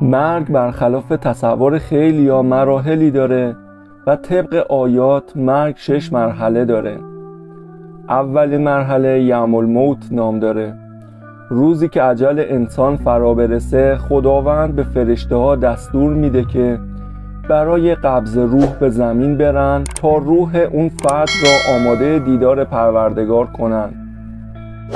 مرگ برخلاف تصور خیلیا مراحلی داره و طبق آیات مرگ 6 مرحله داره. اولین مرحله یوم الموت نام داره. روزی که اجل انسان فرا برسه، خداوند به فرشته ها دستور میده که برای قبض روح به زمین برن تا روح اون فرد را آماده دیدار پروردگار کنن.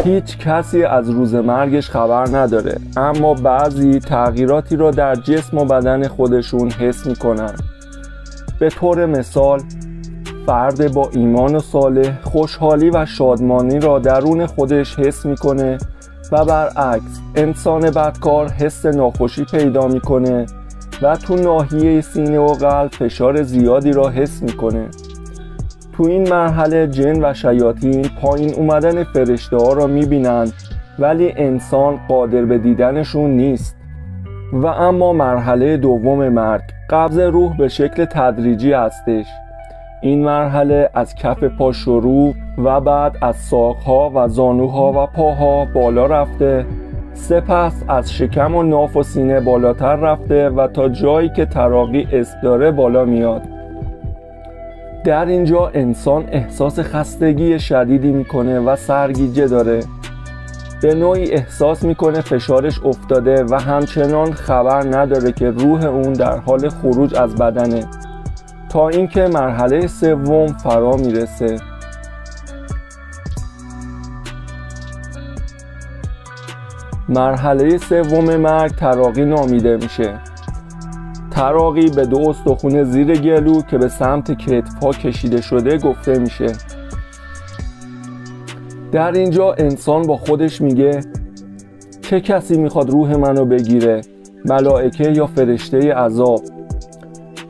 هیچ کسی از روز مرگش خبر نداره، اما بعضی تغییراتی را در جسم و بدن خودشون حس میکنن. به طور مثال فرد با ایمان صالح خوشحالی و شادمانی را درون خودش حس میکنه و برعکس انسان بدکار حس ناخوشی پیدا میکنه و تو ناحیه سینه و قلب فشار زیادی را حس میکنه. تو این مرحله جن و شیاطین پایین اومدن فرشته ها را میبینن، ولی انسان قادر به دیدنشون نیست. و اما مرحله دوم مرگ قبض روح به شکل تدریجی هستش. این مرحله از کف پا شروع و بعد از ساقها و زانوها و پاها بالا رفته، سپس از شکم و ناف و سینه بالاتر رفته و تا جایی که تراقی اسم داره بالا میاد. در اینجا انسان احساس خستگی شدیدی میکنه و سرگیجه داره. به نوعی احساس میکنه فشارش افتاده و همچنان خبر نداره که روح اون در حال خروج از بدنه، تا اینکه مرحله سوم فرا میرسه. مرحله سوم مرگ تراقی نامیده میشه. تراقی به 2 استخوان زیر گلو که به سمت کتف‌ها کشیده شده گفته میشه. در اینجا انسان با خودش میگه چه کسی میخواد روح منو بگیره؟ ملائکه یا فرشته عذاب؟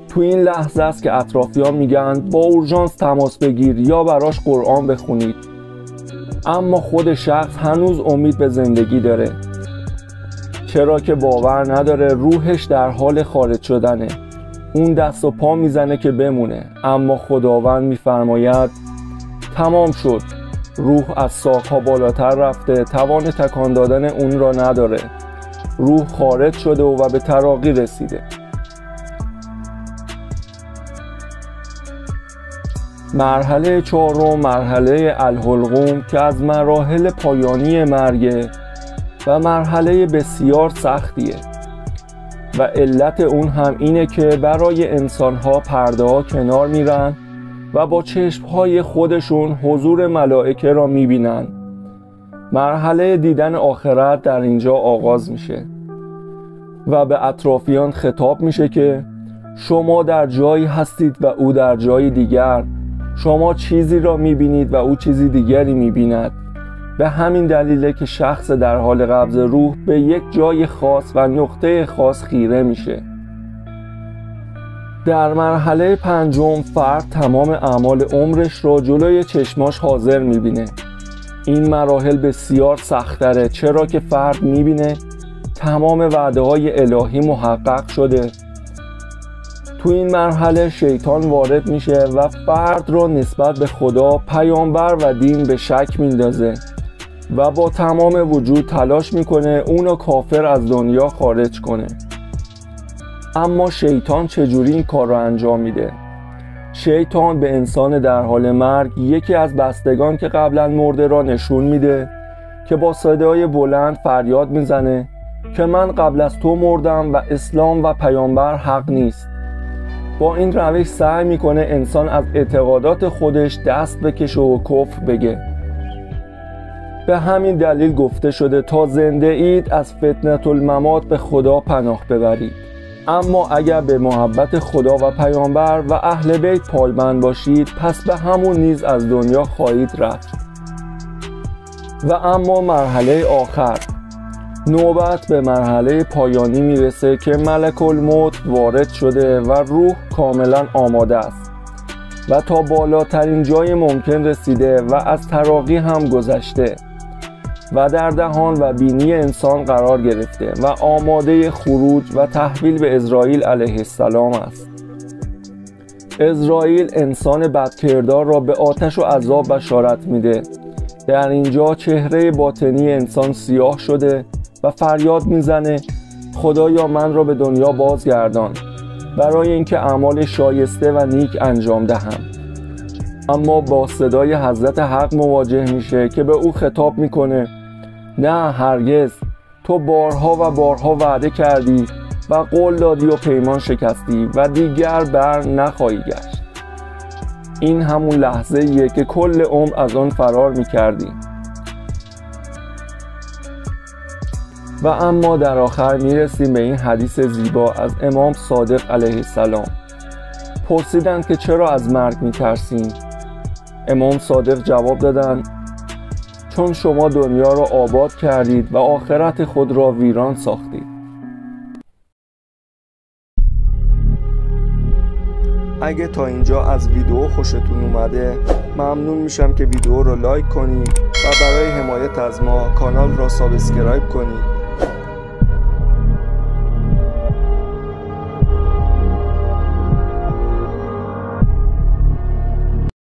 تو این لحظه است که اطرافیان میگن با اورژانس تماس بگیر یا براش قرآن بخونید. اما خود شخص هنوز امید به زندگی داره، چرا که باور نداره روحش در حال خارج شدنه. اون دست و پا میزنه که بمونه، اما خداوند میفرماید تمام شد. روح از ساقها بالاتر رفته، توان تکان دادن اون را نداره. روح خارج شده و به تراقی رسیده. مرحله چهارم مرحله الحلقوم که از مراحل پایانی مرگه و مرحله بسیار سختیه و علت اون هم اینه که برای انسان‌ها پرده‌ها کنار میرن و با چشم‌های خودشون حضور ملائکه را میبینن. مرحله دیدن آخرت در اینجا آغاز میشه و به اطرافیان خطاب میشه که شما در جایی هستید و او در جای دیگر. شما چیزی را میبینید و او چیزی دیگری میبیند. به همین دلیله که شخص در حال قبض روح به یک جای خاص و نقطه خاص خیره میشه. در مرحله پنجم فرد تمام اعمال عمرش را جلوی چشماش حاضر میبینه. این مراحل بسیار سخت‌تره، چرا که فرد میبینه تمام وعده های الهی محقق شده. تو این مرحله شیطان وارد میشه و فرد رو نسبت به خدا، پیامبر و دین به شک میندازه و با تمام وجود تلاش میکنه اونو کافر از دنیا خارج کنه. اما شیطان چجوری این کار رو انجام میده؟ شیطان به انسان در حال مرگ یکی از بستگان که قبلا مرده را نشون میده که با صدای بلند فریاد میزنه که من قبل از تو مردم و اسلام و پیامبر حق نیست. با این روش سعی میکنه انسان از اعتقادات خودش دست بکشه و کفر بگه. به همین دلیل گفته شده تا زنده اید از فتنة الممات به خدا پناه ببرید. اما اگر به محبت خدا و پیامبر و اهل بیت پایبند باشید، پس به همون نیز از دنیا خواهید رفت. و اما مرحله آخر، نوبت به مرحله پایانی میرسه که ملک الموت وارد شده و روح کاملا آماده است و تا بالاترین جای ممکن رسیده و از تراقی هم گذشته و در دهان و بینی انسان قرار گرفته و آماده خروج و تحویل به عزرائیل علیه السلام است. عزرائیل انسان بدکردار را به آتش و عذاب بشارت میده. در اینجا چهره باطنی انسان سیاه شده و فریاد میزنه خدایا من را به دنیا بازگردان برای اینکه اعمال شایسته و نیک انجام دهم. اما با صدای حضرت حق مواجه میشه که به او خطاب میکنه نه هرگز، تو بارها و بارها وعده کردی و قول دادی و پیمان شکستی و دیگر بر نخواهی گشت. این همون لحظه ایه که کل عمر از آن فرار میکردی. و اما در آخر میرسیم به این حدیث زیبا از امام صادق علیه السلام. پرسیدند که چرا از مرگ میترسیم؟ امام صادق جواب دادند چون شما دنیا را آباد کردید و آخرت خود را ویران ساختید. اگه تا اینجا از ویدیو خوشتون اومده ممنون میشم که ویدیو رو لایک کنید و برای حمایت از ما کانال را سابسکرایب کنید